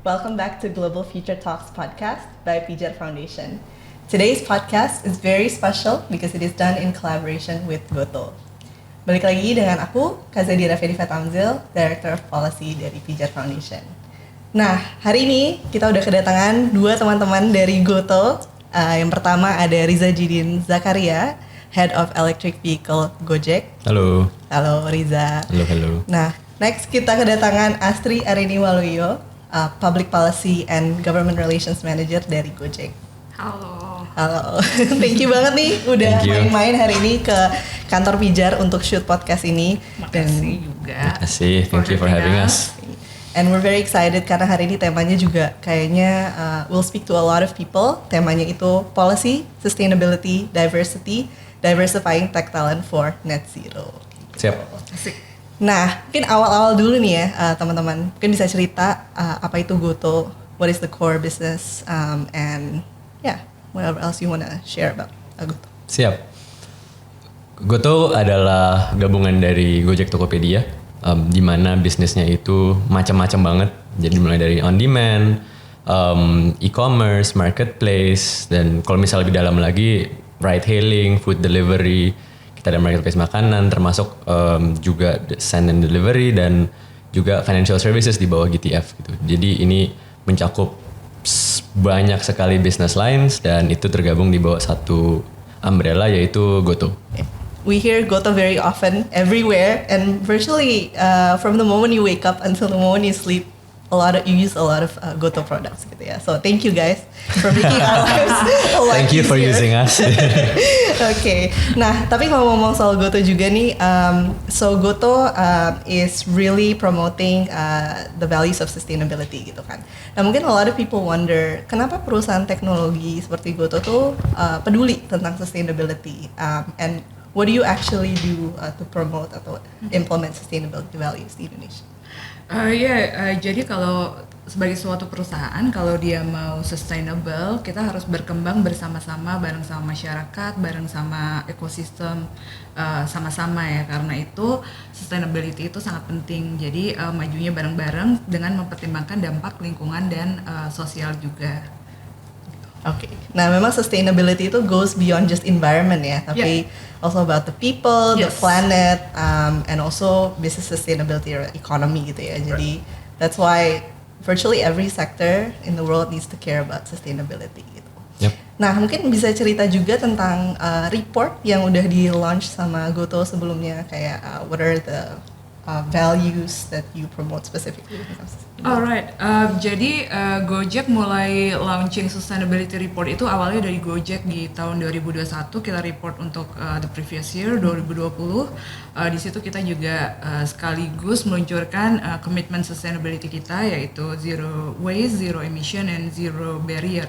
Welcome back to Global Future Talks podcast by Pijar Foundation. Today's podcast is very special because it is done in collaboration with Gotoh. Balik lagi dengan aku, Kak Zadira Fedifa Tamzil, Director of Policy dari Pijar Foundation. Nah, hari ini kita udah kedatangan dua teman-teman dari Gotoh. Yang pertama ada Riza Jidin Zakaria, Head of Electric Vehicle Gojek. Halo. Halo Riza. Halo. Nah, next kita kedatangan Astri Arini Waluyo, Public Policy and Government Relations Manager dari Gojek. Halo. Thank you banget nih udah main-main hari ini ke kantor Pijar untuk shoot podcast ini. Makasih juga. Makasih, thank you for having us. And we're very excited karena hari ini temanya juga kayaknya we'll speak to a lot of people. Temanya itu policy, sustainability, diversity, diversifying tech talent for net zero. Siap. Asik. Nah, mungkin awal-awal dulu nih ya teman-teman. Mungkin bisa cerita apa itu Gotoh, what is the core business, and whatever else you wanna share about Gotoh. Siap. Gotoh adalah gabungan dari Gojek Tokopedia, di mana bisnisnya itu macam-macam banget. Jadi mulai dari on demand, e-commerce, marketplace, dan kalau misalnya lebih dalam lagi ride hailing, food delivery. Kita ada marketplace makanan, termasuk juga send and delivery dan juga financial services di bawah GTF gitu. Jadi ini mencakup banyak sekali business lines dan itu tergabung di bawah satu umbrella yaitu Gotoh. We hear Gotoh very often, everywhere, and virtually from the moment you wake up until the moment you sleep, you use a lot of Gotoh products gitu ya. So thank you guys for making our lives a lot Thank you for easier. using us. Okay. Nah, tapi kalau ngomong soal Gotoh juga nih, so Gotoh is really promoting the values of sustainability gitu kan. Nah, mungkin a lot of people wonder kenapa perusahaan teknologi seperti Gotoh tuh peduli tentang sustainability, and what do you actually do to promote atau implement sustainability values di Indonesia? Jadi kalau sebagai suatu perusahaan, kalau dia mau sustainable, kita harus berkembang bersama-sama, bareng sama masyarakat, bareng sama ekosistem, sama-sama ya. Karena itu sustainability itu sangat penting. Jadi majunya bareng-bareng dengan mempertimbangkan dampak lingkungan dan sosial juga. Oke. Nah, memang sustainability itu goes beyond just environment ya, tapi also about the people, the planet, and also business sustainability or economy gitu ya. Jadi that's why virtually every sector in the world needs to care about sustainability gitu. Yep. Nah, mungkin bisa cerita juga tentang report yang udah di-launch sama Gotoh sebelumnya, kayak what are the values that you promote specifically? Alright, jadi Gojek mulai launching sustainability report itu awalnya dari Gojek di tahun 2021. Kita report untuk the previous year 2020. Di situ kita juga sekaligus meluncurkan komitmen sustainability kita, yaitu zero waste, zero emission, and zero barrier.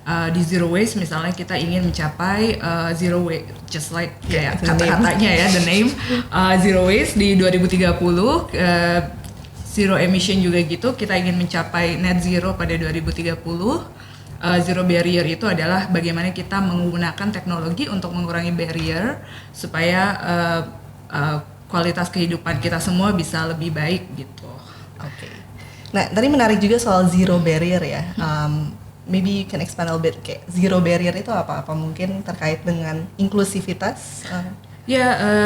Di zero waste misalnya kita ingin mencapai zero waste, just like kayak kata-katanya ya, the name, zero waste di 2030, zero emission juga gitu, kita ingin mencapai net zero pada 2030. Zero barrier itu adalah bagaimana kita menggunakan teknologi untuk mengurangi barrier supaya kualitas kehidupan kita semua bisa lebih baik gitu. Oke. Nah, tadi menarik juga soal zero barrier ya. Maybe you can expand a little bit, kayak zero barrier itu apa mungkin terkait dengan inklusivitas?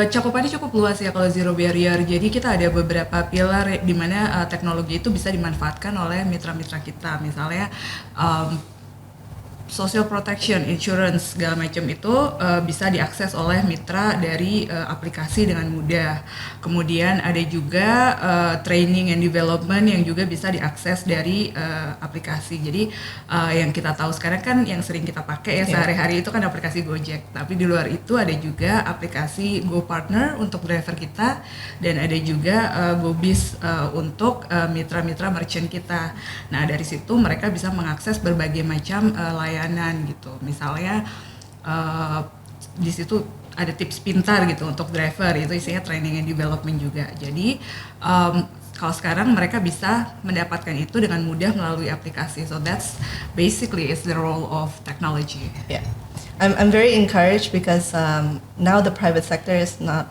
Cakupannya cukup luas ya kalau zero barrier. Jadi kita ada beberapa pilar di mana teknologi itu bisa dimanfaatkan oleh mitra-mitra kita. Misalnya social protection, insurance, segala macam itu bisa diakses oleh mitra dari aplikasi dengan mudah. Kemudian ada juga training and development yang juga bisa diakses dari aplikasi. Jadi yang kita tahu sekarang kan yang sering kita pakai ya sehari-hari itu kan aplikasi Gojek. Tapi di luar itu ada juga aplikasi GoPartner untuk driver kita, dan ada juga GoBiz untuk mitra-mitra merchant kita. Nah, dari situ mereka bisa mengakses berbagai macam layanan gitu. Misalnya di situ ada tips pintar gitu untuk driver, itu isinya training and development juga. Jadi kalau sekarang mereka bisa mendapatkan itu dengan mudah melalui aplikasi. So that's basically is the role of technology. Yeah, I'm very encouraged because now the private sector is not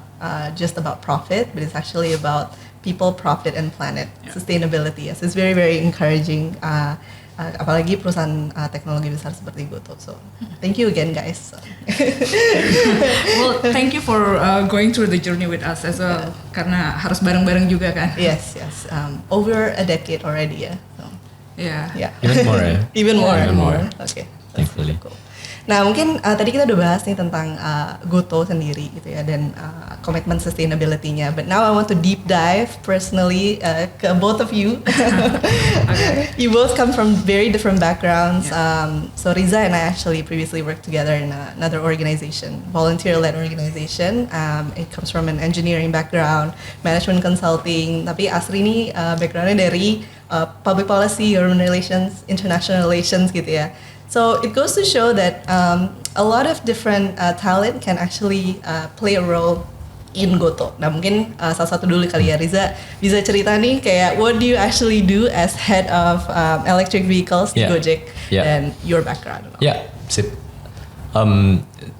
just about profit, but it's actually about people, profit, and planet. Sustainability. So it's very very encouraging. Apalagi perusahaan teknologi besar seperti Gotoh. So thank you again guys. Well, thank you for going through the journey with us as well. Karena harus bareng-bareng juga kan. Yes. Over a decade already ya. So, yeah. Even more ya. Even more. Okay. Thankfully. Cool. Nah mungkin tadi kita udah bahas nih tentang Gotoh sendiri gitu ya dan komitmen sustainability-nya. But now I want to deep dive personally ke both of you. Okay. You both come from very different backgrounds. So Riza and I actually previously worked together in another organization, volunteer-led organization. It comes from an engineering background, management consulting. Tapi Asri ini background-nya dari public policy, government relations, international relations gitu ya. So it goes to show that a lot of different talent can actually play a role in Gotoh. Nah mungkin salah satu dulu kali ya Riza bisa cerita nih kayak what do you actually do as head of electric vehicles di Gojek and your background. Sip.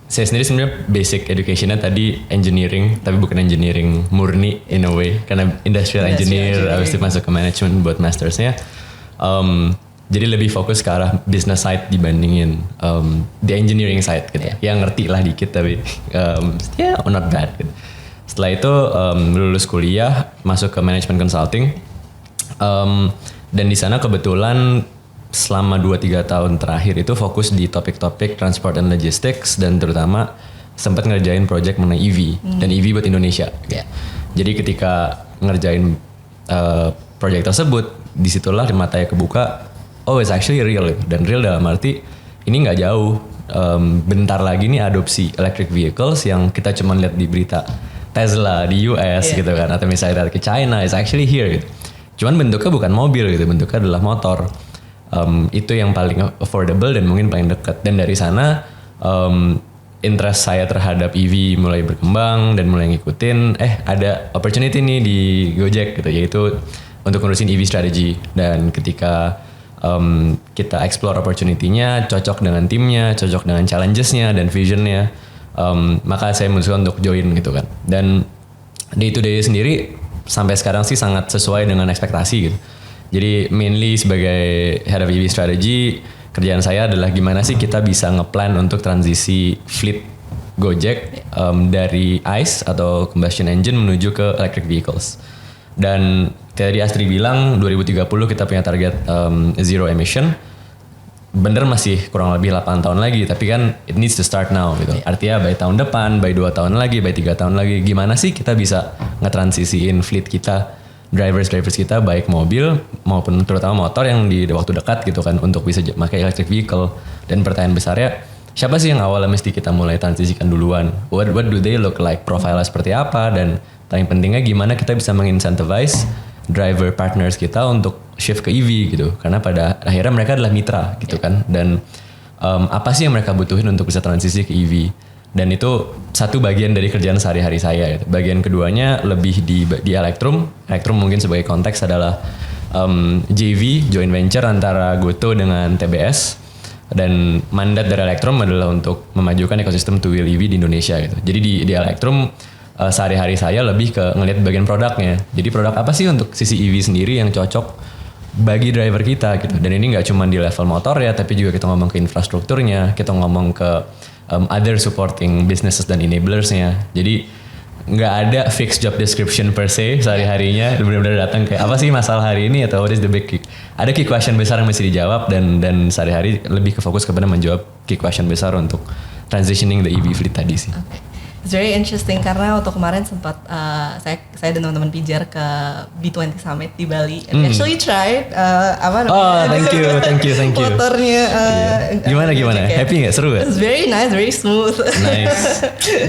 Saya sendiri sebenarnya basic educationnya tadi engineering, tapi bukan engineering murni in a way karena industrial engineer, habis itu masuk ke management buat mastersnya. Jadi lebih fokus ke arah business side dibandingin the engineering side gitu. Yang ngerti lah dikit tapi not bad gitu. Setelah itu lulus kuliah masuk ke management consulting dan di sana kebetulan selama 2-3 tahun terakhir itu fokus di topik-topik transport and logistics dan terutama sempat ngerjain project mengenai EV dan EV buat Indonesia. Jadi ketika ngerjain project tersebut disitulah matanya kebuka. Oh, it's actually real dan real dalam arti ini nggak jauh. Bentar lagi nih adopsi electric vehicles yang kita cuma lihat di berita Tesla di US gitu kan, atau misalnya ke China, it's actually here gitu. Cuman bentuknya bukan mobil gitu, bentuknya adalah motor. Itu yang paling affordable dan mungkin paling dekat. Dan dari sana interest saya terhadap EV mulai berkembang dan mulai ngikutin. Ada opportunity nih di Gojek gitu, yaitu untuk ngurusin EV strategy. Dan ketika kita explore opportunity-nya, cocok dengan timnya, cocok dengan challenges-nya dan vision-nya, maka saya memutuskan untuk join gitu kan. Dan day to day sendiri sampai sekarang sih sangat sesuai dengan ekspektasi gitu. Jadi mainly sebagai head of EV strategy, kerjaan saya adalah gimana sih kita bisa ngeplan untuk transisi fleet Gojek dari ICE atau combustion engine menuju ke electric vehicles. Dan tadi Astri bilang 2030 kita punya target zero emission. Bener masih kurang lebih 8 tahun lagi, tapi kan it needs to start now gitu. Artinya by tahun depan, by 2 tahun lagi, by 3 tahun lagi, gimana sih kita bisa ngetransisiin fleet kita, drivers kita baik mobil maupun terutama motor yang di waktu dekat gitu kan untuk bisa pakai electric vehicle. Dan pertanyaan besarnya, siapa sih yang awalnya mesti kita mulai transisikan duluan? What do they look like? Profilnya seperti apa? Dan paling pentingnya gimana kita bisa mengincentivize driver partners kita untuk shift ke EV gitu. Karena pada akhirnya mereka adalah mitra gitu kan. Dan apa sih yang mereka butuhin untuk bisa transisi ke EV. Dan itu satu bagian dari kerjaan sehari-hari saya gitu. Bagian keduanya lebih di Electrum. Electrum mungkin sebagai konteks adalah JV, joint venture antara Gotoh dengan TBS. Dan mandat dari Electrum adalah untuk memajukan ekosistem two-wheel EV di Indonesia gitu. Jadi di Electrum sehari-hari saya lebih ke ngelihat bagian produknya. Jadi produk apa sih untuk sisi EV sendiri yang cocok bagi driver kita gitu. Dan ini nggak cuma di level motor ya, tapi juga kita ngomong ke infrastrukturnya, kita ngomong ke other supporting businesses dan enablersnya. Jadi nggak ada fixed job description per se sehari-harinya. Benar-benar datang kayak apa sih masalah hari ini atau what is the big key. Ada key question besar yang mesti dijawab dan sehari-hari lebih ke fokus kepada menjawab key question besar untuk transitioning the EV fleet tadi sih. Okay. It's very interesting karena waktu kemarin sempat saya dan teman-teman pijar ke B20 Summit di Bali. And actually tried apa namanya? Oh, thank you. Motornya. Gimana? Happy nggak? Seru nggak? It's very nice, very smooth.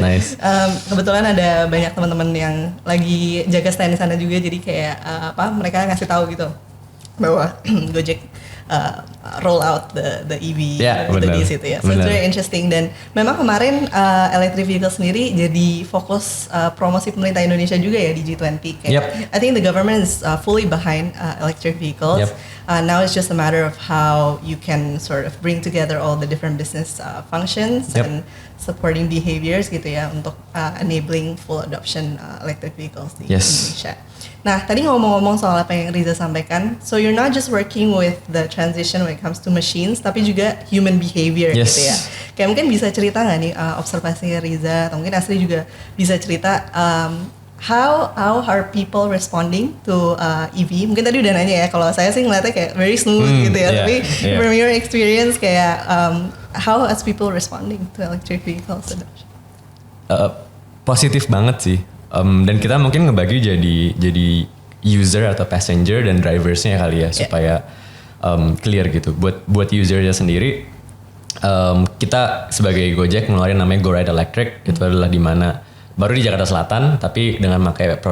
Nice. Kebetulan ada banyak teman-teman yang lagi jaga stand di sana juga, jadi kayak mereka ngasih tahu gitu bahwa Gojek roll out the EV di situ ya. So it's very interesting dan memang kemarin electric vehicle sendiri jadi fokus promosi pemerintah Indonesia juga ya di G20. I think the government is fully behind electric vehicles. Now it's just a matter of how you can sort of bring together all the different business functions and supporting behaviors gitu ya untuk enabling full adoption electric vehicles di Indonesia. Nah, tadi ngomong-ngomong soal apa yang Riza sampaikan, so you're not just working with the transition when it comes to machines, tapi juga human behavior gitu ya. Kayak mungkin bisa cerita nggak nih observasinya Riza, atau mungkin Asri juga bisa cerita how are people responding to EV? Mungkin tadi udah nanya ya, kalau saya sih ngeliatnya kayak very smooth gitu ya, tapi from your experience kayak how is people responding to electric vehicles adoption? Positif banget sih. Dan kita mungkin ngebagi jadi user atau passenger dan driversnya kali ya supaya clear gitu. Buat usernya sendiri, kita sebagai Gojek ngeluarin namanya Go Ride Electric. Itu adalah di mana baru di Jakarta Selatan, tapi dengan pakai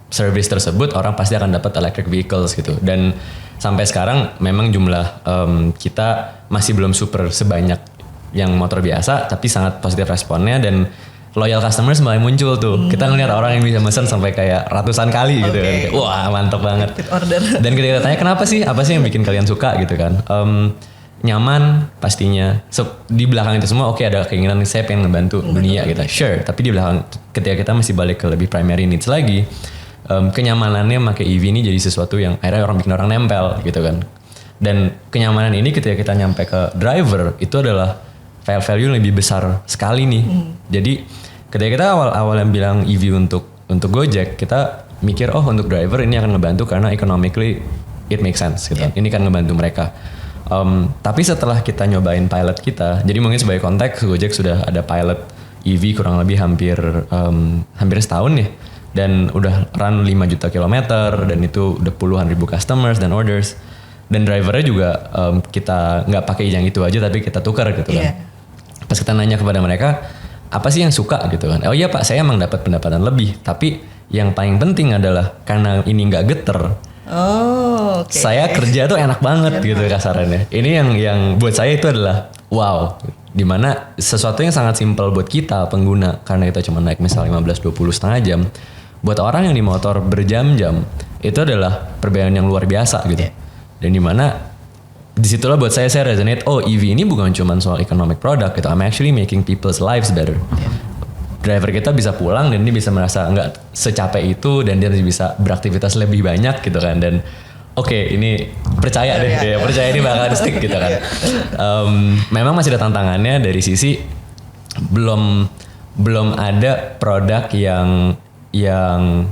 service tersebut orang pasti akan dapat electric vehicles gitu. Dan sampai sekarang memang jumlah kita masih belum super sebanyak yang motor biasa, tapi sangat positif responnya dan loyal customers mulai muncul tuh. Kita ngeliat orang yang bisa mesen sampai kayak ratusan kali gitu kan. Kayak, wah mantep banget. Dan ketika tanya kenapa sih, apa sih yang bikin kalian suka gitu kan. Nyaman pastinya. So, di belakang itu semua ada keinginan saya pengen ngebantu dunia gitu. Sure, tapi di belakang ketika kita masih balik ke lebih primary needs lagi, kenyamanannya pakai EV ini jadi sesuatu yang akhirnya bikin orang nempel gitu kan. Dan kenyamanan ini ketika kita nyampe ke driver itu adalah value lebih besar sekali nih. Jadi ketika kita awal yang bilang EV untuk Gojek, kita mikir untuk driver ini akan ngebantu karena economically it makes sense gitu. Ini kan ngebantu mereka. Tapi setelah kita nyobain pilot kita, jadi mungkin sebagai konteks Gojek sudah ada pilot EV kurang lebih hampir setahun ya, dan udah run 5 juta kilometer dan itu udah puluhan ribu customers dan orders, dan drivernya juga kita nggak pakai yang itu aja tapi kita tukar gitu kan. Pas kita nanya kepada mereka apa sih yang suka gitu kan, oh iya pak saya emang dapat pendapatan lebih, tapi yang paling penting adalah karena ini nggak geter. Saya kerja tuh enak banget gitu kasarannya. Ini yang buat saya itu adalah wow, dimana sesuatu yang sangat simpel buat kita pengguna karena kita cuma naik misalnya 15-20 setengah jam, buat orang yang di motor berjam-jam itu adalah perbedaan yang luar biasa gitu. Dan dimana disitulah buat saya resonate, EV ini bukan cuma soal economic product gitu, I'm actually making people's lives better. Driver kita bisa pulang dan dia bisa merasa nggak secapek itu dan dia bisa beraktivitas lebih banyak gitu kan. Dan ini percaya deh, percaya ini bakal stick gitu kan. Memang masih ada tantangannya dari sisi belum ada produk yang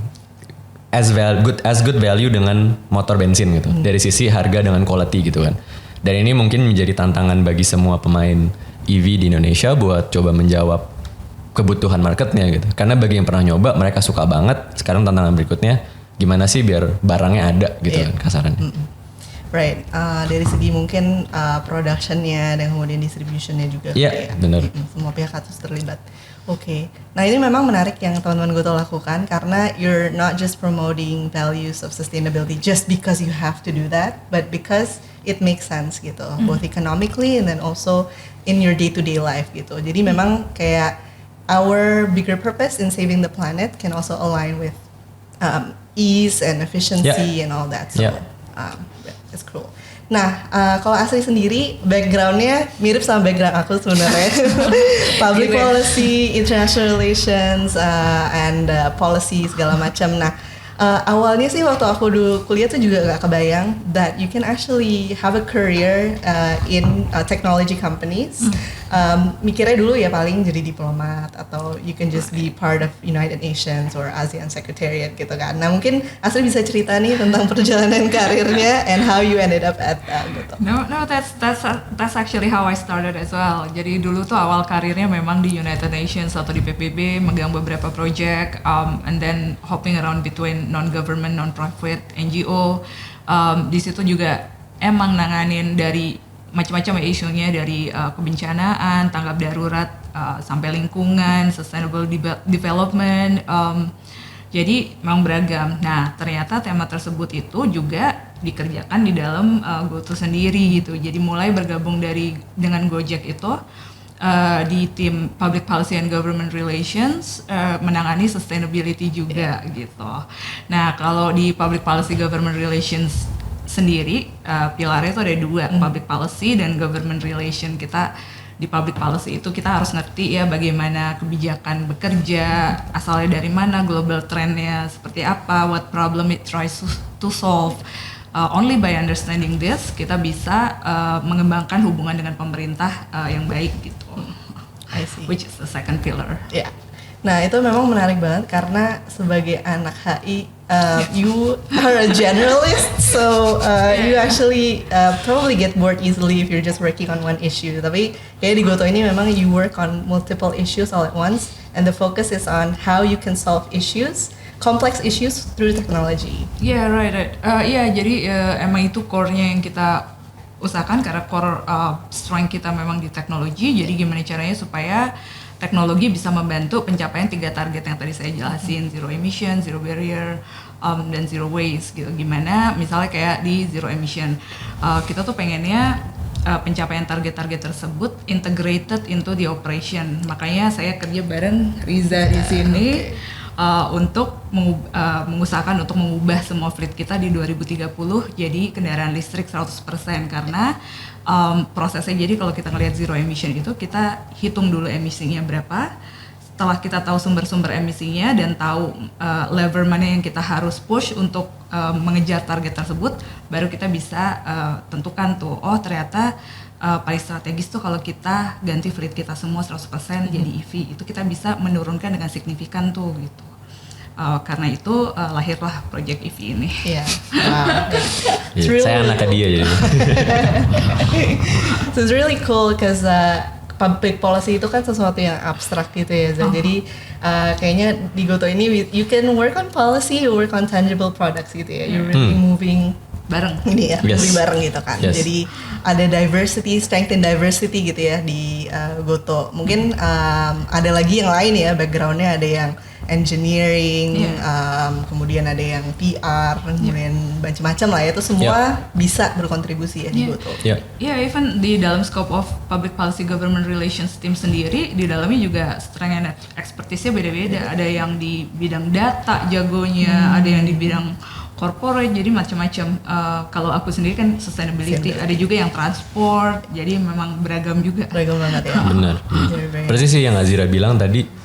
as good value dengan motor bensin gitu. Dari sisi harga dengan quality gitu kan. Dan ini mungkin menjadi tantangan bagi semua pemain EV di Indonesia buat coba menjawab kebutuhan marketnya gitu. Karena bagi yang pernah nyoba mereka suka banget. Sekarang tantangan berikutnya gimana sih biar barangnya ada gitu kan kasarannya. Right, dari segi mungkin productionnya dan kemudian distributionnya juga. Benar. Semua pihak harus terlibat. Nah ini memang menarik yang teman-teman Gotoh lakukan karena you're not just promoting values of sustainability just because you have to do that, but because it makes sense gitu, both economically and then also in your day-to-day life gitu. Jadi memang kayak our bigger purpose in saving the planet can also align with ease and efficiency and all that. So it's cool. Nah, kalau Asri sendiri backgroundnya mirip sama background aku sebenarnya. Public policy, international relations, and policy segala macam. Nah, awalnya sih waktu aku dulu kuliah tuh juga gak kebayang that you can actually have a career in technology companies. Mikirnya dulu ya paling jadi diplomat atau you can just be part of United Nations or ASEAN Secretariat gitu kan. Nah mungkin Asri bisa cerita nih tentang perjalanan karirnya and how you ended up at gitu. No, that's actually how I started as well. Jadi dulu tuh awal karirnya memang di United Nations atau di PBB, megang beberapa project, and then hopping around between non-government, non-profit, NGO. Di situ juga emang nanganin dari macam-macam isunya, dari kebencanaan, tanggap darurat, sampai lingkungan, sustainable development. Jadi memang beragam. Nah ternyata tema tersebut itu juga dikerjakan di dalam GoTo sendiri gitu. Jadi mulai bergabung dengan Gojek itu di tim Public Policy and Government Relations, menangani sustainability juga gitu. Nah kalau di Public Policy Government Relations sendiri, pilarnya itu ada dua, Public Policy dan Government Relation. Kita di public policy itu kita harus ngerti ya bagaimana kebijakan bekerja, asalnya dari mana, global trendnya seperti apa, what problem it tries to solve. Only by understanding this kita bisa mengembangkan hubungan dengan pemerintah yang baik gitu. I see. Which is the second pillar. Ya. Nah, itu memang menarik banget karena sebagai anak HI, you are a generalist, so you actually probably get bored easily if you're just working on one issue. Tapi kayak di Gotoh ini memang you work on multiple issues all at once, and the focus is on how you can solve complex issues through technology. Yeah, right. Jadi emang itu core-nya yang kita usahakan karena core strength kita memang di teknologi. Jadi gimana caranya supaya teknologi bisa membantu pencapaian 3 target yang tadi saya jelasin, zero emission, zero barrier, dan zero waste gitu. Gimana misalnya kayak di zero emission, kita tuh pengennya pencapaian target-target tersebut integrated into the operation. Makanya saya kerja bareng Riza di sini untuk mengusahakan untuk mengubah semua fleet kita di 2030 jadi kendaraan listrik 100% karena prosesnya jadi kalau kita ngelihat zero emission itu kita hitung dulu emisinya berapa. Setelah kita tahu sumber-sumber emisinya dan tahu lever mana yang kita harus push untuk mengejar target tersebut, baru kita bisa tentukan tuh, oh ternyata paling strategis tuh kalau kita ganti fleet kita semua 100% jadi EV, itu kita bisa menurunkan dengan signifikan tuh gitu. Karena itu lahirlah project EV ini. Iya. Wow. Saya anaknya dia jadi. So it's really cool because public policy itu kan sesuatu yang abstrak gitu ya. Jadi kayaknya di Gotoh ini you can work on policy, you work on tangible products gitu ya. You're really moving bareng ini ya, Yes. moving bareng gitu kan. Yes. Jadi ada diversity, strength and diversity gitu ya di Gotoh. Mungkin ada lagi yang lain ya, backgroundnya ada yang engineering, kemudian ada yang PR, kemudian macam-macam lah ya. Itu semua bisa berkontribusi ya di Gotoh. Ya, even di dalam scope of public policy government relations team sendiri, di dalamnya juga strength and expertise-nya beda-beda. Ada yang di bidang data jagonya, ada yang di bidang corporate, jadi macam-macam. Kalau aku sendiri kan sustainability, ada juga yang transport, jadi memang beragam juga. Beragam banget ya. Benar. Persis sih yang Azira bilang tadi.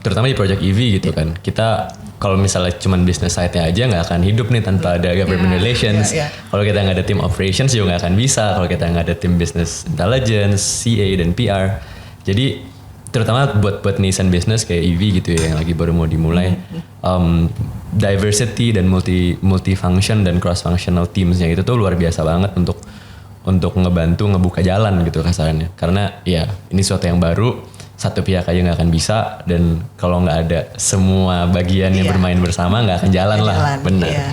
Terutama di project EV gitu kan, kita kalau misalnya cuman business side-nya aja nggak akan hidup nih tanpa ada government relations. Kalau kita nggak ada tim operations juga nggak akan bisa. Kalau kita nggak ada tim business intelligence, CA dan PR. Jadi terutama buat nascent business kayak EV gitu ya yang lagi baru mau dimulai, diversity dan multi-function dan cross-functional teamsnya itu tuh luar biasa banget untuk ngebantu ngebuka jalan gitu kasarnya. Karena ya ini sesuatu yang baru. Satu pihak aja nggak akan bisa, dan kalau nggak ada semua bagiannya bermain bersama nggak akan jalan lah. Benar. Iya.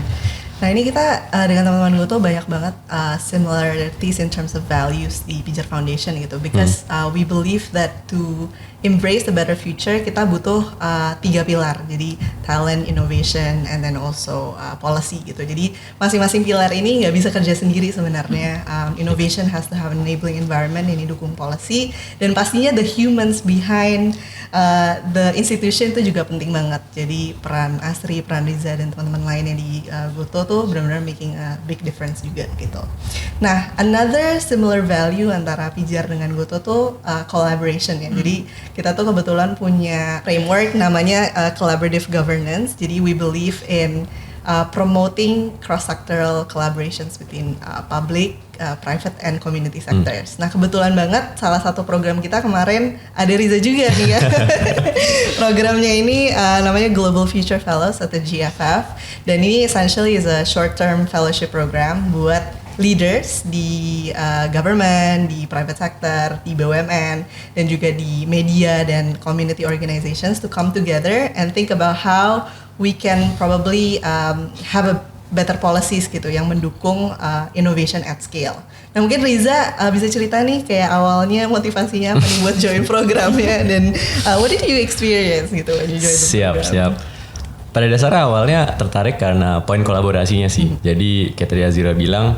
Nah ini kita dengan teman-teman Gotoh banyak banget similarities in terms of values di Pijar Foundation gitu, because we believe that to embrace the better future kita butuh 3 pilar, jadi talent, innovation, and then also policy gitu. Jadi masing-masing pilar ini nggak bisa kerja sendiri sebenarnya. Innovation has to have an enabling environment yang didukung policy, dan pastinya the humans behind the institution itu juga penting banget. Jadi peran Asri, peran Riza, dan teman-teman lainnya di Gotoh tuh benar-benar making a big difference juga gitu. Nah, another similar value antara Pijar dengan Gotoh tuh collaboration ya. Jadi kita tuh kebetulan punya framework namanya collaborative governance. Jadi we believe in promoting cross-sectoral collaborations between public, private, and community sectors. Nah kebetulan banget salah satu program kita kemarin ada Riza juga nih ya. Programnya ini namanya Global Future Fellows atau GFF, dan ini essentially is a short-term fellowship program buat leaders di government, di private sector, di BUMN, dan juga di media dan community organizations to come together and think about how we can probably have a better policies gitu yang mendukung innovation at scale. Nah mungkin Riza bisa cerita nih kayak awalnya motivasinya apa nih buat join programnya, dan what did you experience gitu when you join the program? Siap. Pada dasarnya awalnya tertarik karena poin kolaborasinya sih. Jadi kayak tadi Azira bilang,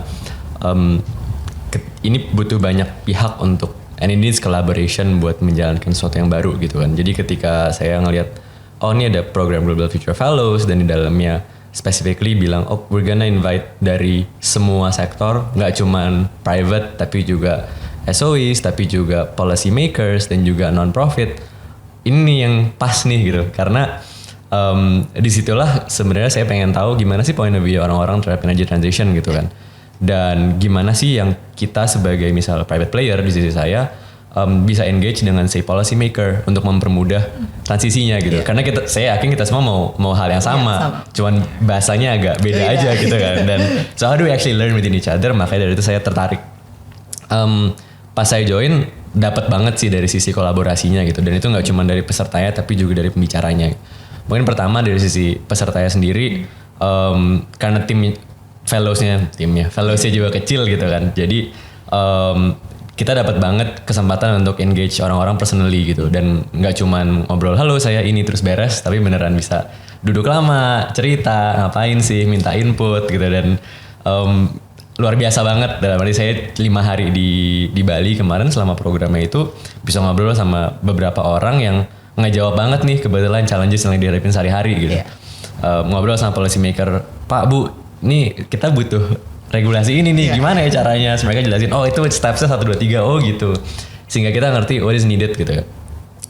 ini butuh banyak pihak untuk, and it needs collaboration buat menjalankan sesuatu yang baru gitu kan. Jadi ketika saya ngelihat, oh ini ada program Global Future Fellows, dan di dalamnya specifically bilang, oh we're gonna invite dari semua sektor, nggak cuman private tapi juga SOEs tapi juga policy makers dan juga non-profit. Ini yang pas nih gitu, karena disitulah sebenarnya saya pengen tahu gimana sih point of view orang-orang terhadap energy transition gitu kan, dan gimana sih yang kita sebagai misal private player di sisi saya bisa engage dengan say policy maker untuk mempermudah transisinya gitu. Karena saya yakin kita semua mau hal yang sama. Cuman bahasanya agak beda aja gitu kan. Dan so how do we actually learn within each other? Makanya dari itu saya tertarik. Pas saya join dapat banget sih dari sisi kolaborasinya gitu, dan itu nggak cuma dari pesertanya tapi juga dari pembicaranya. Mungkin pertama dari sisi pesertanya sendiri, karena fellowsnya juga kecil gitu kan, jadi kita dapat banget kesempatan untuk engage orang-orang personally gitu, dan nggak cuman ngobrol halo saya ini terus beres, tapi beneran bisa duduk lama, cerita ngapain sih, minta input gitu. Dan luar biasa banget, dalam arti saya 5 hari di Bali kemarin selama programnya itu bisa ngobrol sama beberapa orang yang ngejawab banget nih kebetulan challenges yang dihadapin sehari-hari gitu. Ngobrol sama policy maker, Pak Bu, nih kita butuh regulasi ini nih, gimana ya caranya? Mereka jelasin, oh itu stepsnya 1, 2, 3, oh gitu. Sehingga kita ngerti what is needed gitu ya.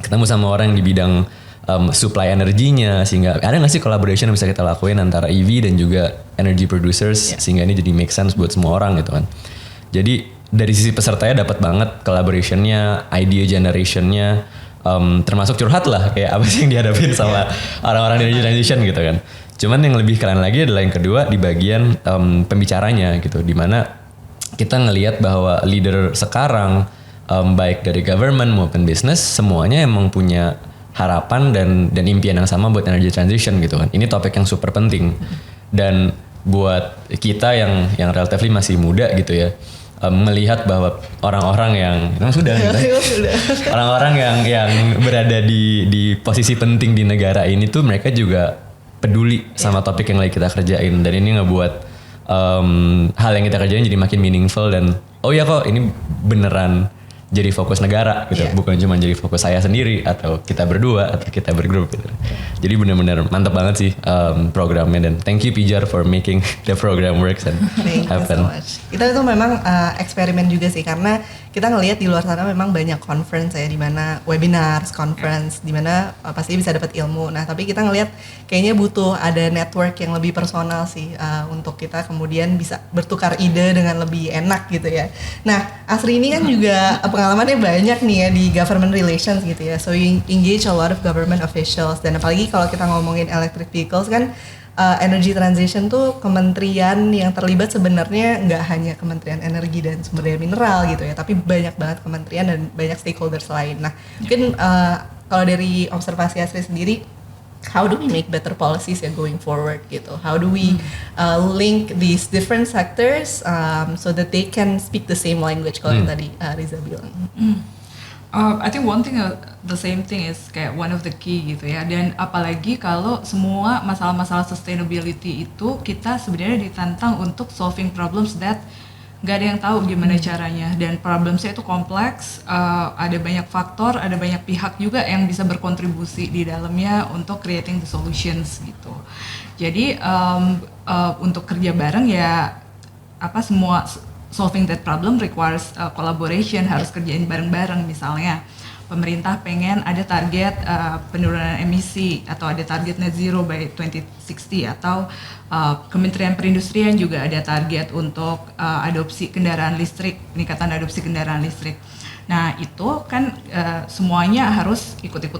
Ketemu sama orang yang di bidang supply energinya, sehingga ada nggak sih collaboration yang bisa kita lakuin antara EV dan juga energy producers, sehingga ini jadi make sense buat semua orang gitu kan. Jadi dari sisi pesertanya dapat banget collaborationnya, idea generationnya, termasuk curhat lah kayak apa sih yang dihadapin sama orang-orang di energy transition gitu kan. Cuman yang lebih keren lagi adalah yang kedua di bagian pembicaranya gitu, dimana kita ngelihat bahwa leader sekarang baik dari government maupun business semuanya emang punya harapan dan impian yang sama buat energy transition gitu kan. Ini topik yang super penting, dan buat kita yang relatively masih muda gitu ya, melihat bahwa orang-orang yang orang-orang yang berada di posisi penting di negara ini tuh mereka juga peduli sama topik yang lagi kita kerjain, dan ini ngebuat hal yang kita kerjain jadi makin meaningful, dan oh ya kok ini beneran jadi fokus negara gitu, bukan cuma jadi fokus saya sendiri atau kita berdua atau kita bergrup gitu. Jadi benar-benar mantap banget sih programnya, dan thank you Pijar for making the program works and happen. Thank you so much. Itu memang eksperimen juga sih, karena kita ngelihat di luar sana memang banyak conference ya, di mana webinars, conference, di mana pasti bisa dapat ilmu. Nah, tapi kita ngelihat kayaknya butuh ada network yang lebih personal sih, untuk kita kemudian bisa bertukar ide dengan lebih enak gitu ya. Nah, Asri ini kan juga pengalamannya banyak nih ya di government relations gitu ya. So you engage a lot of government officials, dan apalagi kalau kita ngomongin electric vehicles kan, energy transition tuh kementerian yang terlibat sebenarnya nggak hanya Kementerian Energi dan Sumber Daya Mineral gitu ya, tapi banyak banget kementerian dan banyak stakeholders lain. Nah, mungkin kalau dari observasi Asri sendiri, how do we make better policies ya going forward gitu? How do we link these different sectors so that they can speak the same language, kalau yang tadi Riza bilang? I think one thing, the same thing is kayak one of the key gitu ya. Dan apalagi kalau semua masalah-masalah sustainability itu kita sebenarnya ditantang untuk solving problems that nggak ada yang tahu gimana caranya. Dan problemsnya itu kompleks, ada banyak faktor, ada banyak pihak juga yang bisa berkontribusi di dalamnya untuk creating the solutions gitu. Jadi untuk kerja bareng ya, semua solving that problem requires collaboration, harus kerjain bareng-bareng. Misalnya pemerintah pengen ada target penurunan emisi atau ada target net zero by 2060, atau Kementerian Perindustrian juga ada target untuk adopsi kendaraan listrik, peningkatan adopsi kendaraan listrik. Nah itu kan semuanya harus ikut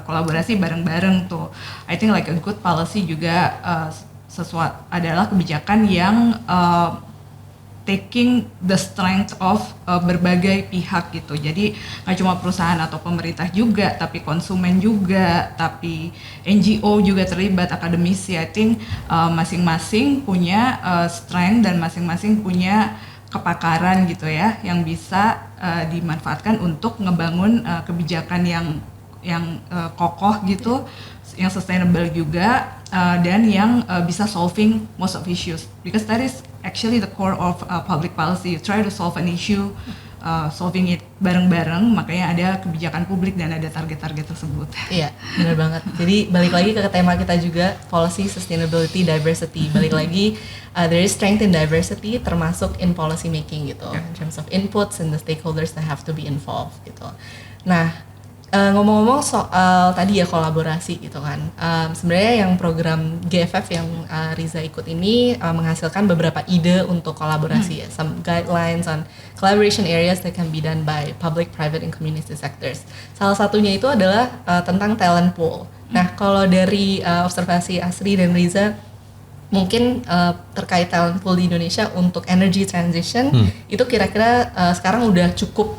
kolaborasi bareng-bareng tuh. I think like a good policy juga sesuatu adalah kebijakan yang taking the strength of berbagai pihak gitu. Jadi nggak cuma perusahaan atau pemerintah juga, tapi konsumen juga, tapi NGO juga terlibat, akademisi. I think masing-masing punya strength dan masing-masing punya kepakaran gitu ya, yang bisa dimanfaatkan untuk ngebangun kebijakan yang kokoh gitu, yang sustainable juga, dan yang bisa solving most of issues, because that is actually the core of public policy. You try to solve an issue solving it bareng-bareng, makanya ada kebijakan publik dan ada target-target tersebut. Iya, benar banget. Jadi balik lagi ke tema kita juga, policy, sustainability, diversity. Balik lagi, there is strength in diversity, termasuk in policy making gitu, in terms of inputs and the stakeholders that have to be involved gitu. Nah, ngomong-ngomong soal tadi ya kolaborasi gitu kan, sebenarnya yang program GFF yang Riza ikut ini menghasilkan beberapa ide untuk kolaborasi ya, some guidelines on collaboration areas that can be done by public, private, and community sectors. Salah satunya itu adalah tentang talent pool. Nah, kalau dari observasi Asri dan Riza, mungkin terkait talent pool di Indonesia untuk energy transition itu kira-kira sekarang udah cukup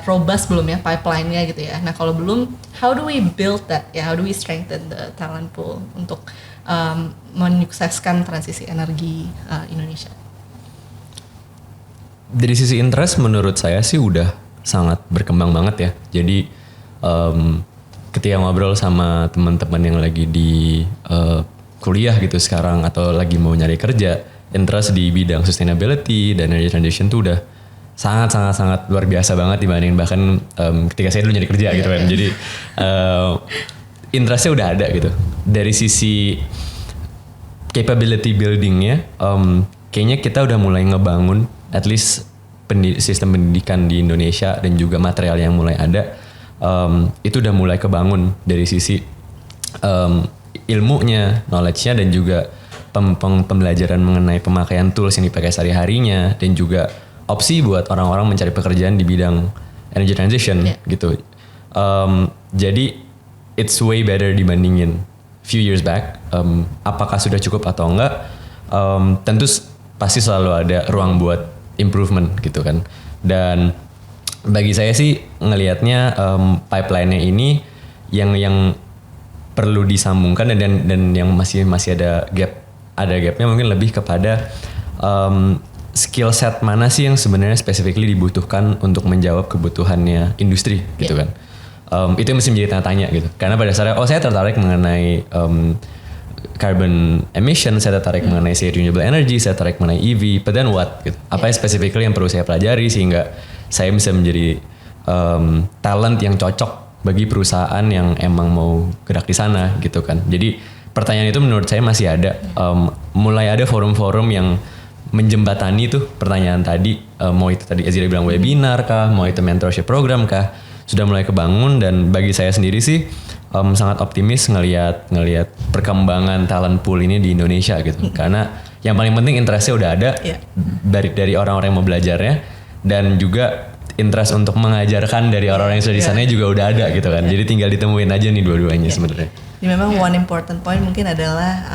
robust belum ya pipeline-nya gitu ya. Nah kalau belum, how do we build that ya? How do we strengthen the talent pool untuk menyukseskan transisi energi Indonesia? Dari sisi interest menurut saya sih udah sangat berkembang banget ya. Jadi ketika ngobrol sama teman-teman yang lagi di kuliah gitu sekarang atau lagi mau nyari kerja, interest di bidang sustainability dan energy transition tuh udah sangat luar biasa banget dibanding bahkan ketika saya dulu nyari kerja gitu kan. Jadi interestnya udah ada gitu. Dari sisi capability buildingnya, kayaknya kita udah mulai ngebangun at least sistem pendidikan di Indonesia dan juga material yang mulai ada, itu udah mulai kebangun dari sisi ilmunya, knowledge-nya dan juga pembelajaran mengenai pemakaian tools yang dipakai sehari-harinya dan juga opsi buat orang-orang mencari pekerjaan di bidang energy transition gitu. Jadi it's way better dibandingin few years back. Apakah sudah cukup atau enggak? Tentu pasti selalu ada ruang buat improvement gitu kan. Dan bagi saya sih ngelihatnya pipeline-nya ini yang perlu disambungkan dan yang masih ada gapnya mungkin lebih kepada skill set mana sih yang sebenarnya specifically dibutuhkan untuk menjawab kebutuhannya industri gitu kan. Itu yang mesti menjadi tanda tanya gitu. Karena pada dasarnya saya tertarik mengenai carbon emission, saya tertarik mengenai renewable energy, saya tertarik mengenai EV, but then what gitu. Apa yang specifically yang perlu saya pelajari sehingga saya bisa menjadi talent yang cocok bagi perusahaan yang emang mau gerak di sana gitu kan. Jadi pertanyaan itu menurut saya masih ada. Mulai ada forum-forum yang menjembatani tuh pertanyaan tadi. Mau itu tadi Azira bilang webinar kah, mau itu mentorship program kah, sudah mulai kebangun. Dan bagi saya sendiri sih sangat optimis ngelihat perkembangan talent pool ini di Indonesia gitu. Karena yang paling penting interestnya udah ada dari orang-orang yang mau belajarnya, dan juga interest untuk mengajarkan dari orang-orang yang sudah di sana juga udah ada gitu kan. Jadi tinggal ditemuin aja nih dua-duanya sebenarnya. Jadi memang one important point mungkin adalah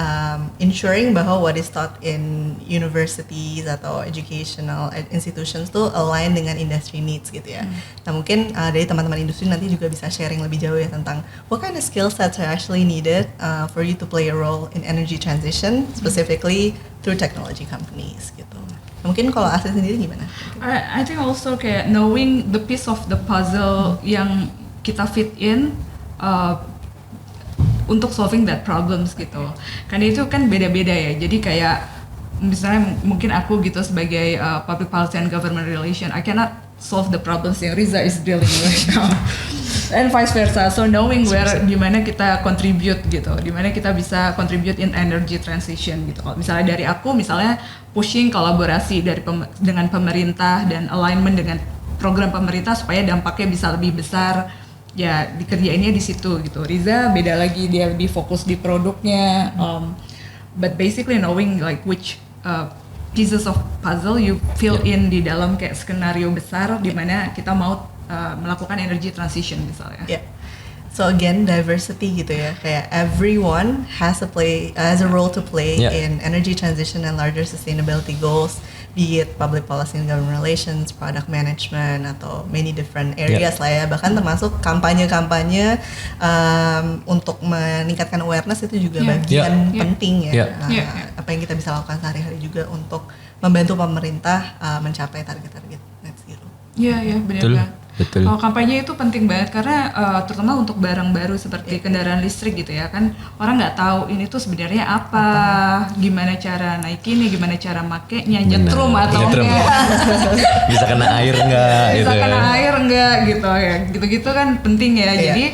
ensuring bahwa what is taught in universities atau educational institutions tuh align dengan industry needs gitu ya. Nah mungkin dari teman-teman industri nanti juga bisa sharing lebih jauh ya tentang what kind of skill sets are actually needed for you to play a role in energy transition, specifically through technology companies gitu. Mungkin kalau Asli sendiri gimana? I think also kayak knowing the piece of the puzzle yang kita fit in untuk solving that problems gitu. Karena itu kan beda-beda ya. Jadi kayak misalnya mungkin aku gitu sebagai public policy and government relation, I cannot solve the problems yang Riza is dealing with now. And vice versa. So knowing where dimana kita contribute gitu, dimana kita bisa contribute in energy transition gitu. Kalau misalnya dari aku, misalnya pushing kolaborasi dengan pemerintah dan alignment dengan program pemerintah supaya dampaknya bisa lebih besar. Ya dikerjainnya di situ gitu. Riza beda lagi, dia lebih fokus di produknya. But basically knowing like which pieces of puzzle you fill in di dalam kayak skenario besar di mana kita mau melakukan energy transition misalnya. Yeah. So again diversity gitu ya, kayak everyone has a role to play in energy transition and larger sustainability goals, be it public policy and government relations, product management atau many different areas lah ya. Bahkan termasuk kampanye-kampanye untuk meningkatkan awareness itu juga bagian penting ya. Apa yang kita bisa lakukan sehari-hari juga untuk membantu pemerintah mencapai target-target net zero. Iya benar. Betul. Kalau kampanye itu penting banget karena terutama untuk barang baru seperti kendaraan listrik gitu ya kan, orang nggak tahu ini tuh sebenarnya apa, gimana cara naikinnya, gimana cara makainya, nyetrum atau Nyetrum. enggak, Bisa kena air nggak? bisa gitu. kena air enggak gitu ya, gitu-gitu kan penting ya. Iya. Jadi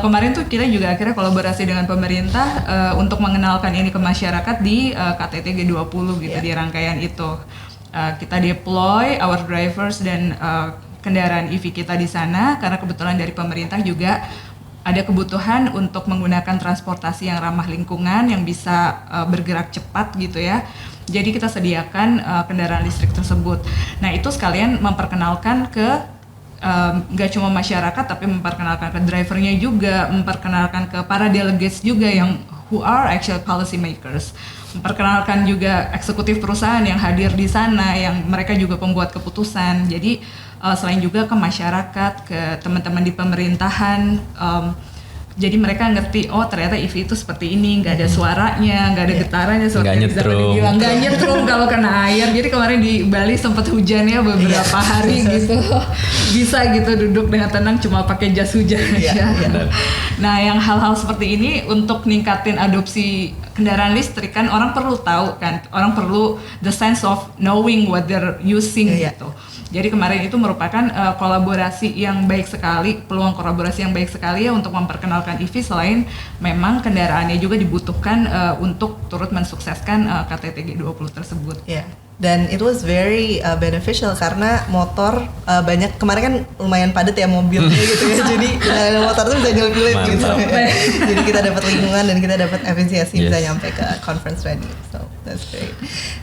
kemarin tuh kita juga akhirnya kolaborasi dengan pemerintah untuk mengenalkan ini ke masyarakat di KTT G20 gitu, di rangkaian itu. Kita deploy our drivers dan kendaraan EV kita di sana karena kebetulan dari pemerintah juga ada kebutuhan untuk menggunakan transportasi yang ramah lingkungan yang bisa bergerak cepat gitu ya. Jadi kita sediakan kendaraan listrik tersebut. Nah itu sekalian memperkenalkan ke nggak cuma masyarakat tapi memperkenalkan ke drivernya juga, memperkenalkan ke para delegates juga yang who are actual policy makers, memperkenalkan juga eksekutif perusahaan yang hadir di sana, yang mereka juga pembuat keputusan. Jadi selain juga ke masyarakat, ke teman-teman di pemerintahan, jadi mereka ngerti, oh ternyata EV itu seperti ini, nggak ada suaranya, nggak ada getarannya, seperti Nggak yang Zafar nyetrum. bilang, nggak nyetrum kalau kena air. Jadi kemarin di Bali sempat hujan ya beberapa hari gitu, bisa gitu duduk dengan tenang cuma pakai jas hujan aja. Nah yang hal-hal seperti ini untuk ningkatin adopsi kendaraan listrik kan orang perlu tahu kan, orang perlu the sense of knowing what they're using gitu. Jadi kemarin itu merupakan kolaborasi yang baik sekali, peluang kolaborasi yang baik sekali ya untuk memperkenalkan EV selain memang kendaraannya juga dibutuhkan untuk turut mensukseskan KTT G20 tersebut. Yeah. Dan it was very beneficial karena motor banyak, kemarin kan lumayan padat ya mobilnya gitu ya, jadi dengan motor tuh bisa nyelip-nyelip gitu. Jadi kita dapat lingkungan dan kita dapat efisiensi, bisa nyampe ke conference ready, so that's great.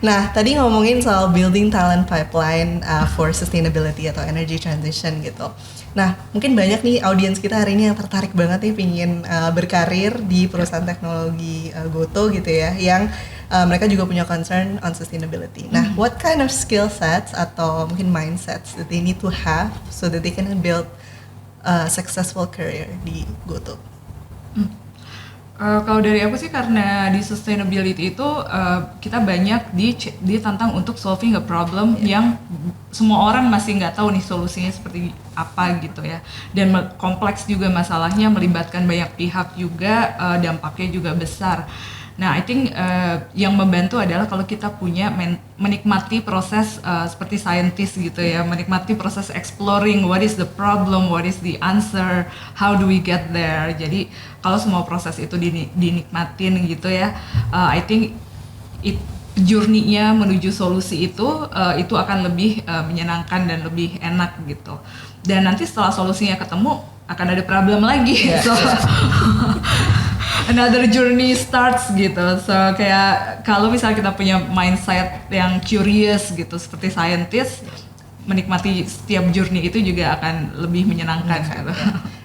Nah tadi ngomongin soal building talent pipeline for sustainability atau energy transition gitu. Nah mungkin banyak nih audiens kita hari ini yang tertarik banget nih pingin berkarir di perusahaan teknologi Gotoh gitu ya, yang mereka juga punya concern on sustainability. Nah, what kind of skill sets atau mungkin mindsets that they need to have so that they can build a successful career di Gotoh? Kalau dari aku sih karena di sustainability itu kita banyak ditantang untuk solving a problem yang semua orang masih nggak tahu nih solusinya seperti apa gitu ya, dan kompleks juga masalahnya, melibatkan banyak pihak juga, dampaknya juga besar. Nah, I think yang membantu adalah kalau kita punya menikmati proses seperti scientist gitu ya, menikmati proses exploring what is the problem, what is the answer, how do we get there. Jadi kalau semua proses itu dinikmatin gitu ya, I think journey-nya menuju solusi itu akan lebih menyenangkan dan lebih enak gitu. Dan nanti setelah solusinya ketemu akan ada problem lagi. So another journey starts gitu. So kayak kalau misalnya kita punya mindset yang curious gitu seperti scientist, menikmati setiap journey itu juga akan lebih menyenangkan gitu.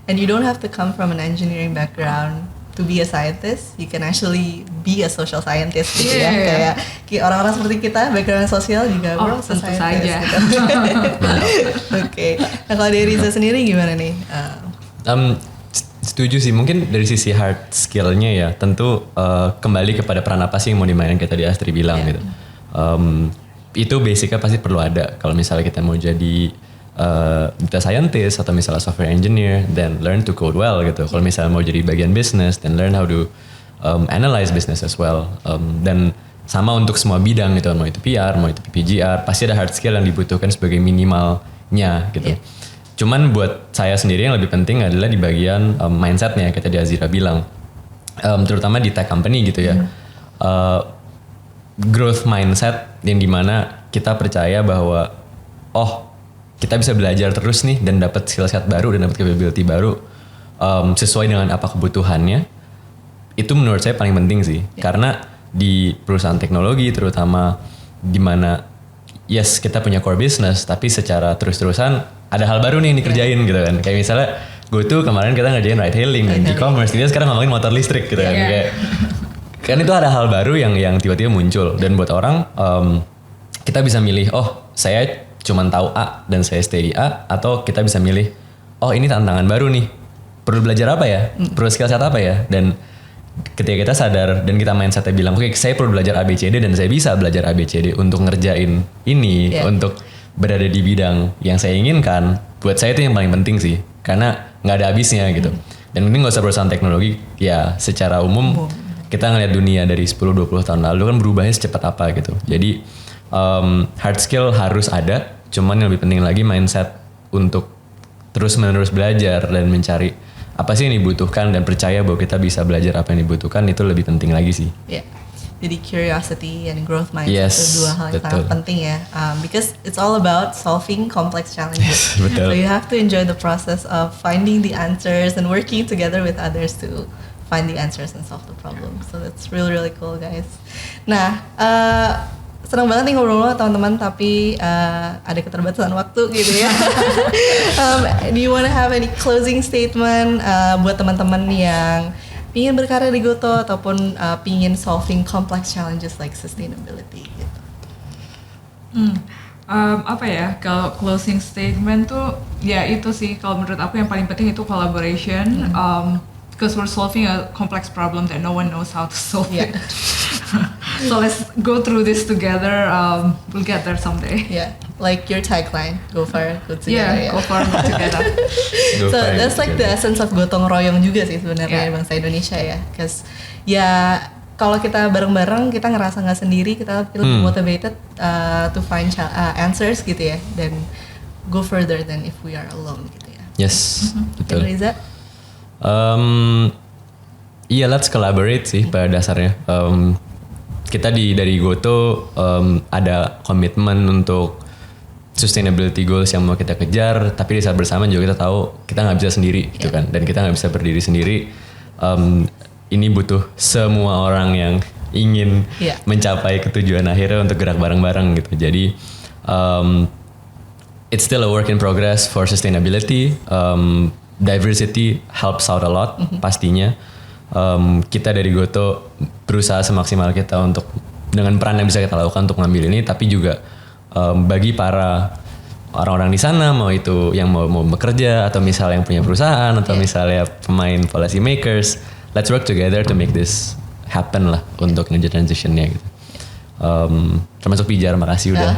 And you don't have to come from an engineering background to be a scientist. You can actually be a social scientist gitu ya. Kayak orang-orang seperti kita background sosial juga we're also tentu scientist saja. gitu. Oke. Nah kalau dari Riza sendiri gimana nih? Setuju sih, mungkin dari sisi hard skill-nya ya tentu kembali kepada peran apa sih yang mau dimainin, kayak tadi Astri bilang gitu. Itu basicnya pasti perlu ada. Kalau misalnya kita mau jadi data scientist atau misalnya software engineer, then learn to code well gitu. Kalau misalnya mau jadi bagian business, then learn how to analyze business as well. Dan sama untuk semua bidang gitu, mau itu PR, mau itu PPGR, pasti ada hard skill yang dibutuhkan sebagai minimalnya gitu. Cuman buat saya sendiri yang lebih penting adalah di bagian mindsetnya, kayak tadi Azira bilang, terutama di tech company gitu ya. Growth mindset yang dimana kita percaya bahwa kita bisa belajar terus nih dan dapat skill set baru dan dapat capability baru sesuai dengan apa kebutuhannya. Itu menurut saya paling penting sih, karena di perusahaan teknologi terutama dimana yes kita punya core business, tapi secara terus-terusan ada hal baru nih yang dikerjain gitu kan. Kayak misalnya Gotoh kemarin kita ngerjain ride hailing dan e-commerce, kita sekarang ngomongin motor listrik gitu kan. Kayak, kan itu ada hal baru yang tiba-tiba muncul, dan buat orang kita bisa milih, saya cuman tahu A dan saya stay di A, atau kita bisa milih, ini tantangan baru nih, perlu belajar apa ya, perlu skill set apa ya. Dan ketika kita sadar dan kita mindsetnya bilang, oke, saya perlu belajar ABCD dan saya bisa belajar ABCD untuk ngerjain ini, untuk berada di bidang yang saya inginkan, buat saya itu yang paling penting sih, karena nggak ada habisnya gitu. Dan ini nggak usah perusahaan teknologi, ya secara umum kita ngeliat dunia dari 10-20 tahun lalu kan berubahnya secepat apa gitu. Jadi hard skill harus ada, cuman yang lebih penting lagi mindset untuk terus menerus belajar dan mencari apa sih yang dibutuhkan dan percaya bahwa kita bisa belajar apa yang dibutuhkan, itu lebih penting lagi sih. Yeah. Jadi curiosity and growth mindset itu dua hal yang sangat penting ya. Because it's all about solving complex challenges. Betul. So you have to enjoy the process of finding the answers and working together with others to find the answers and solve the problem. So that's really really cool guys. Nah, senang banget nih ngobrol-ngobrol teman-teman, tapi ada keterbatasan waktu gitu ya. Do you want to have any closing statement buat teman-teman yang pingin berkarya di Goto ataupun pingin solving complex challenges like sustainability gitu? Apa ya, kalau closing statement tuh ya itu sih, kalau menurut aku yang paling penting itu collaboration. Because we're solving a complex problem that no one knows how to solve it. So let's go through this together. We'll get there someday. Yeah, like your tagline, go far, go together. Yeah, go far, go together. So that's like the essence of gotong royong juga sih sebenarnya bangsa Indonesia ya. Because ya kalau kita bareng-bareng kita ngerasa nggak sendiri, kita feel motivated to find answers gitu ya, dan go further than if we are alone gitu ya. Yes, betul. Riza? Iya, let's collaborate sih pada dasarnya. Kita dari Goto ada komitmen untuk sustainability goals yang mau kita kejar, tapi di saat bersamaan juga kita tahu kita nggak bisa sendiri gitu kan, dan kita nggak bisa berdiri sendiri. Ini butuh semua orang yang ingin mencapai ketujuan akhirnya untuk gerak bareng-bareng gitu. Jadi it's still a work in progress for sustainability. Diversity helps out a lot pastinya. Kita dari Goto berusaha semaksimal kita untuk dengan peran yang bisa kita lakukan untuk ngambil ini, tapi juga bagi para orang-orang di sana, mau itu yang mau bekerja atau misalnya yang punya perusahaan atau misalnya pemain policy makers, let's work together to make this happen lah untuk energy transitionnya gitu. Termasuk Pijar, makasih udah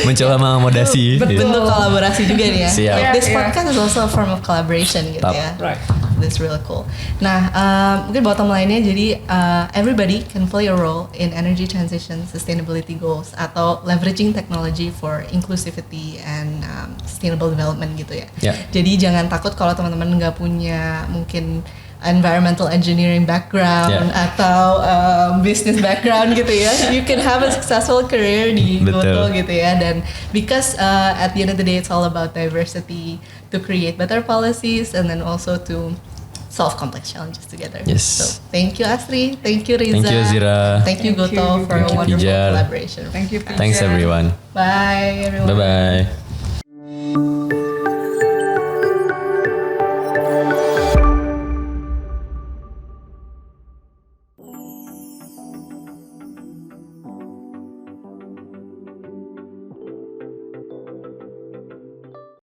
mencoba mengakomodasi bentuk kolaborasi juga nih ya. Siap. Like this podcast is also a form of collaboration gitu ya. Right. That's really cool. Nah, mungkin bottom line-nya jadi everybody can play a role in energy transition, sustainability goals, atau leveraging technology for inclusivity and sustainable development gitu ya. Yeah. Jadi jangan takut kalau teman-teman nggak punya mungkin environmental engineering background atau business background gitu ya. You can have a successful career di Goto gitu ya. Dan because at the end of the day it's all about diversity to create better policies and then also to solve complex challenges together. Yes. So thank you Astri, thank you Riza, thank you Azira, thank you Goto for a wonderful Pijar. collaboration. Thank you, Pijar. Thanks everyone. Bye everyone. Bye bye.